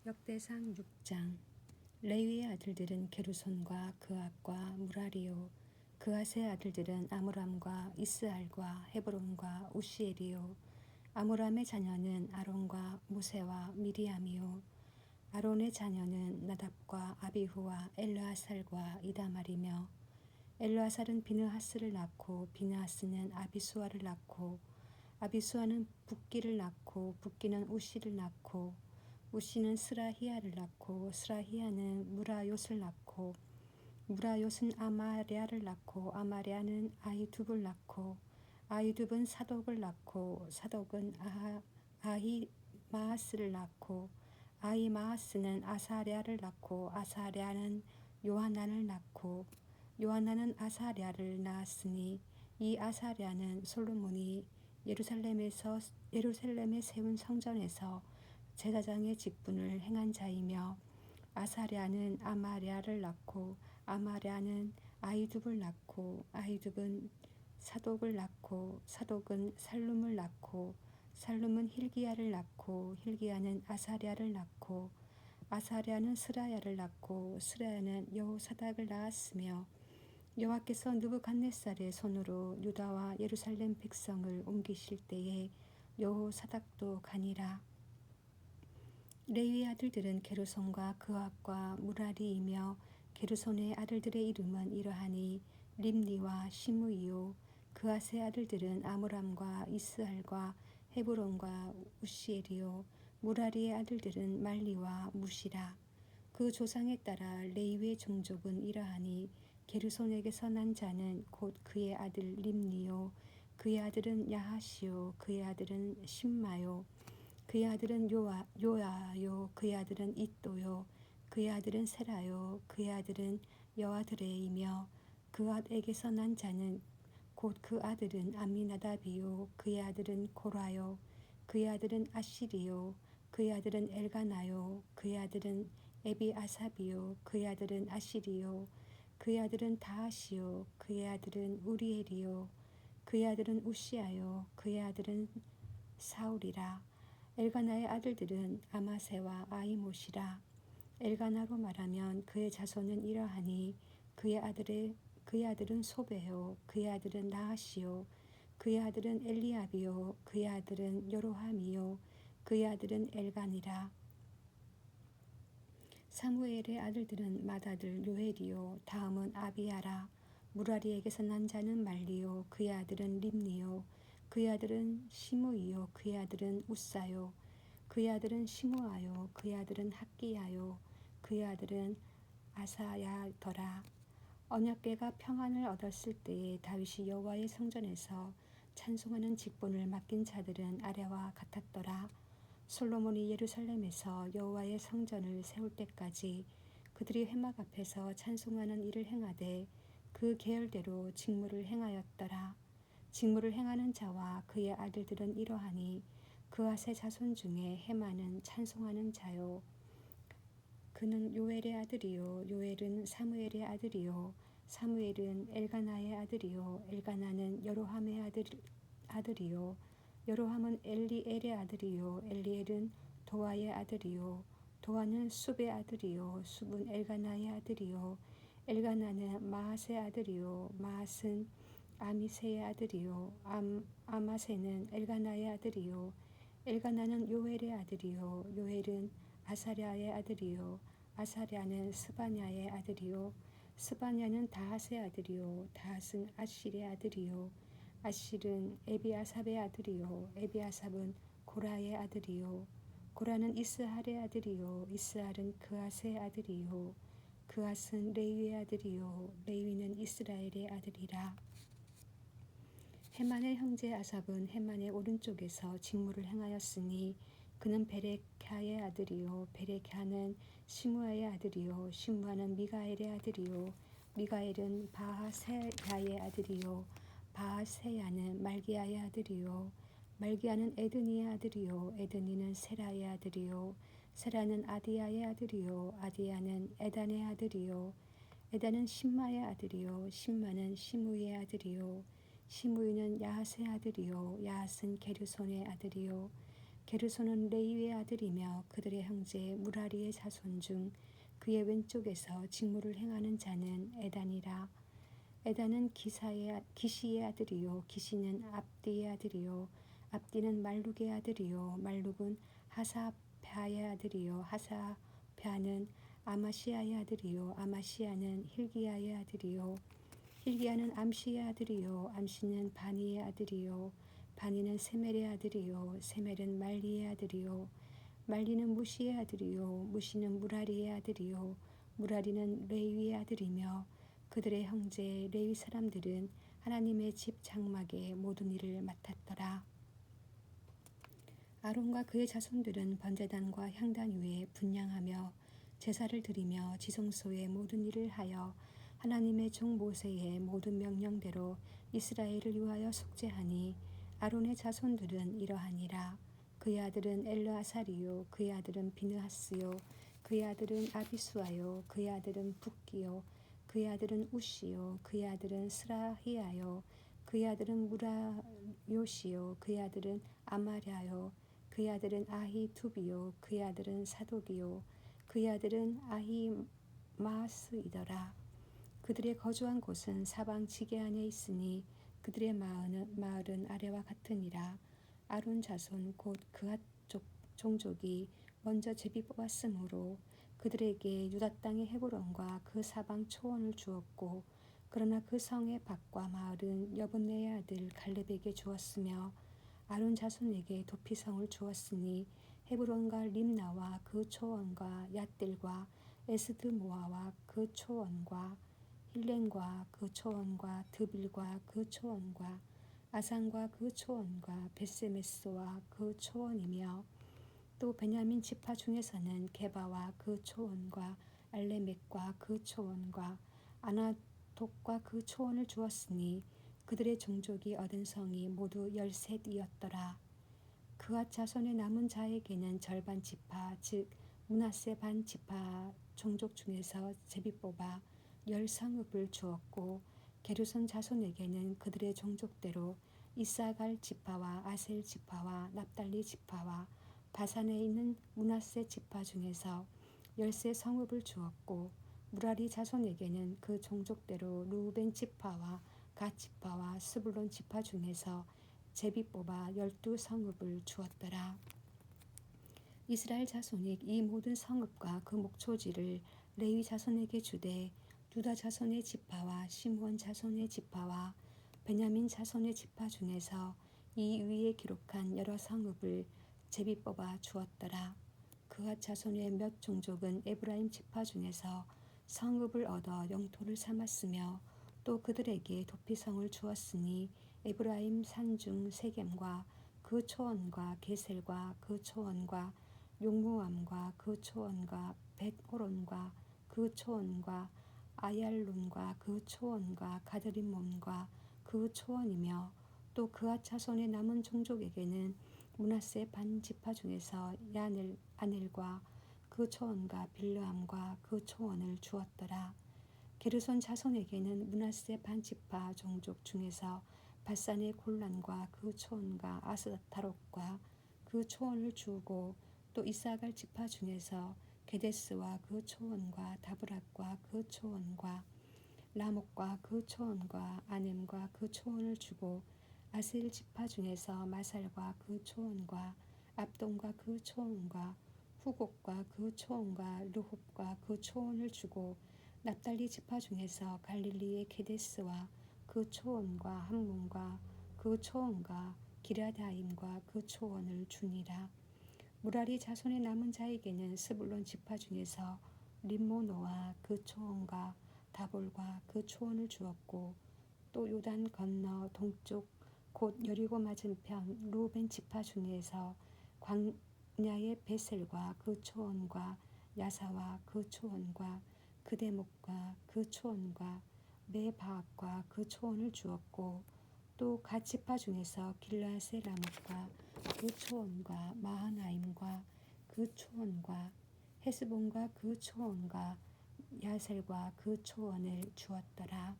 역대상 6장. 레위의 아들들은 게르손과 그앗과 무라리요. 그앗의 아들들은 아므람과 이스알과 헤브론과 우시엘이요. 아므람의 자녀는 아론과 모세와 미리암이요. 아론의 자녀는 나답과 아비후와 엘르아살과 이다말이며, 엘르아살은 비느하스를 낳고 비느하스는 아비수아를 낳고, 아비수아는 붓기를 낳고 붓기는 우시를 낳고, 우시는 스라히야를 낳고 스라히야는 무라요스를 낳고, 무라요스는 아마랴를 낳고 아마랴는 아히두브를 낳고, 아히두브는 사독을 낳고 사독은 아히마아스를 낳고, 아히마아스는 아사랴를 낳고 아사랴는 요하난을 낳고, 요하난은 아사랴를 낳았으니 이 아사랴는 솔로몬이 예루살렘에 세운 성전에서 제사장의 직분을 행한 자이며, 아사랴는 아마랴를 낳고 아마랴는 아히두브를 낳고, 아히두브는 사독을 낳고 사독은 살룸을 낳고, 살룸은 힐기야를 낳고 힐기야는 아사랴를 낳고, 아사랴는 스라야를 낳고 스라야는 여호사닥을 낳았으며, 여호와께서 느부갓네살의 손으로 유다와 예루살렘 백성을 옮기실 때에 여호사닥도 가니라. 레위의 아들들은 게르손과 그앗과 무라리이며, 게르손의 아들들의 이름은 이러하니 림니와 시므이요. 그앗의 아들들은 아므람과 이스알과 헤브론과 우시엘이요. 무라리의 아들들은 말리와 무시라. 그 조상에 따라 레위의 종족은 이러하니 게르손에게서 난 자는 곧 그의 아들 림니요. 그의 아들은 야하시요. 그의 아들은 심마요. 그의 아들은 요아요. 그의 아들은 이또요. 그의 아들은 세라요. 그의 아들은 여아드레이며, 그앗에게서 난 자는 곧 그 아들은 아미나답이요. 그의 아들은 고라요. 그의 아들은 아시리요. 그의 아들은 엘가나요. 그의 아들은 에비아삽이요. 그의 아들은 아시리요. 그의 아들은 다하시요. 그의 아들은 우리엘이요. 그의 아들은 우시아요. 그의 아들은 사울이라. 엘가나의 아들들은 아마세와 아이못이라. 엘가나로 말하면 그의 자손은 이러하니 그의 아들은 소베요. 그의 아들은 나하시요. 그의 아들은 엘리압이요. 그의 아들은 여로함이요. 그의 아들은 엘간이라. 사무엘의 아들들은 맏아들 요엘이요. 다음은 아비야라. 무라리에게서 난 자는 말리요. 그의 아들은 림니요. 그의 아들은 시므이요. 그의 아들은 우사요. 그의 아들은 시므아요. 그의 아들은 학기야요. 그의 아들은 아사야더라. 언약궤가 평안을 얻었을 때에 다윗이 여호와의 성전에서 찬송하는 직분을 맡긴 자들은 아래와 같았더라. 솔로몬이 예루살렘에서 여호와의 성전을 세울 때까지 그들이 회막 앞에서 찬송하는 일을 행하되 그 계열대로 직무를 행하였더라. 직무를 행하는 자와 그의 아들들은 이러하니 그앗의 자손 중에 헤만은 찬송하는 자요. 그는 요엘의 아들이요. 요엘은 사무엘의 아들이요. 사무엘은 엘가나의 아들이요. 엘가나는 여로함의 아들이요. 여로함은 엘리엘의 아들이요. 엘리엘은 도아의 아들이요. 도아는 숲의 아들이요. 숲은 엘가나의 아들이요. 엘가나는 마앗의 아들이요. 마앗은 아미세의 아들이요. 아마세는 엘가나의 아들이요. 엘가나는 요엘의 아들이요. 요엘은 아사랴의 아들이요. 아사랴는 스바냐의 아들이요. 스바냐는 다핫의 아들이요. 다핫은 아실의 아들이요. 아실은 에비아삽의 아들이요. 에비아삽은 고라의 아들이요. 고라는 이스할의 아들이요. 이스할은 그앗의 아들이요. 그앗은 레위의 아들이요. 레위는 이스라엘의 아들이라. 헤만의 형제 아삽은 헤만의 오른쪽에서 직무를 행하였으니 그는 베레캬의 아들이요. 베레캬는 시므아의 아들이요. 시므아는 미가엘의 아들이요. 미가엘은 바하세야의 아들이요. 바하세야는 말기야의 아들이요. 말기야는 에드니의 아들이요. 에드니는 세라의 아들이요. 세라는 아디야의 아들이요. 아디야는 에단의 아들이요. 에단은 심마의 아들이요. 심마는 시므이의 아들이요. 시므이는 야핫의 아들이요. 야핫은 게르손의 아들이요. 게르손은 레위의 아들이며 그들의 형제 무라리의 자손 중 그의 왼쪽에서 직무를 행하는 자는 에단이라. 에단은 기시의 아들이요 기시는 압디의 아들이요 압디는 말룩의 아들이요 말룩은 하사랴의 아들이요 하사랴는 아마시아의 아들이요 아마시아는 hil기야의 아들이요 hil기야는 암시의 아들이요 암시는 바니의 아들이요 바니는 세멜의 아들이요 세멜은 말리의 아들이요 말리는 무시의 아들이요 무시는 무라리의 아들이요 무라리는 레위의 아들이며 그들의 형제 레위 사람들은 하나님의 집 장막의 모든 일을 맡았더라. 아론과 그의 자손들은 번제단과 향단 위에 분향하며 제사를 드리며 지성소의 모든 일을 하여 하나님의 종 모세의 모든 명령대로 이스라엘을 위하여 속죄하니 아론의 자손들은 이러하니라. 그의 아들은 엘르아사리요 그의 아들은 비느하스요 그의 아들은 아비수아요 그의 아들은 붓기요 그의 아들은 우시요 그의 아들은 스라히야요 그의 아들은 무라요시요 그의 아들은 아마랴요 그의 아들은 아히두비요 그의 아들은 사독이요 그의 아들은 아히마스이더라. 그들의 거주한 곳은 사방 지게 안에 있으니 그들의 마을은 아래와 같으니라. 아론 자손 곧 그앗 종족이 먼저 제비 뽑았으므로 그들에게 유다 땅의 헤브론과 그 사방 초원을 주었고 그러나 그 성의 밭과 마을은 여분네의 아들 갈렙에게 주었으며 아론 자손에게 도피성을 주었으니 헤브론과 림나와 그 초원과 얏들과 에스드모아와 그 초원과 힐렌과 그 초원과 드빌과 그 초원과 아산과 그 초원과 벳세메스와 그 초원이며 또 베냐민 지파 중에서는 게바와 그 초원과 알레멕과 그 초원과 아나독과 그 초원을 주었으니 그들의 종족이 얻은 성이 모두 13이었더라. 그앗 자손의 남은 자에게는 절반 지파 즉 므낫세 반 지파 종족 중에서 제비 뽑아 10성읍을 주었고 게르손 자손에게는 그들의 종족대로 이사갈 지파와 아셀 지파와 납달리 지파와 바산에 있는 므낫세 지파 중에서 13성읍을 주었고 무라리 자손에게는 그 종족대로 루벤 지파와 갓 지파와 스불론 지파 중에서 제비 뽑아 12성읍을 주었더라. 이스라엘 자손이 이 모든 성읍과 그 목초지를 레위 자손에게 주되 유다 자손의 지파와 시므온 자손의 지파와 베냐민 자손의 지파 중에서 이 위에 기록한 여러 성읍을 제비 뽑아 주었더라. 그앗 자손의 몇 종족은 에브라임 지파 중에서 성읍을 얻어 영토를 삼았으며 또 그들에게 도피성을 주었으니 에브라임 산중 세겜과 그 초원과 게셀과 그 초원과 용무암과 그 초원과 벳호론과 그 초원과 아얄론과 그 초원과 가드림몬과 그 초원이며 또 그앗 자손의 남은 종족에게는 므낫세 반 지파 중에서 아넬과 그 초원과 빌르암과 그 초원을 주었더라. 게르손 자손에게는 므낫세 반 지파 종족 중에서 바산의 골란과 그 초원과 아스타롯과 그 초원을 주고 또 이사갈 지파 중에서 게데스와 그 초원과 다브락과 그 초원과 라목과 그 초원과 아넴과 그 초원을 주고 아셀 지파 중에서 마살과 그 초원과 압돈과 그 초원과 후곡과 그 초원과 르홉과 그 초원을 주고 납달리 지파 중에서 갈릴리의 게데스와 그 초원과 함몬과 그 초원과 기랴다임과 그 초원을 주니라. 무라리 자손의 남은 자에게는 스불론 지파 중에서 림모노와 그 초원과 다볼과 그 초원을 주었고 또 요단 건너 동쪽 곧 여리고 맞은편 루벤 지파 중에서 광야의 베셀과 그 초원과 야사와 그 초원과 그대목과 그 초원과 메바악과 그 초원을 주었고 또 갓 지파 중에서 길르앗의 라목과 그 초원과 마하나임과 그 초원과 헤스본과 그 초원과 야셀과 그 초원을 주었더라.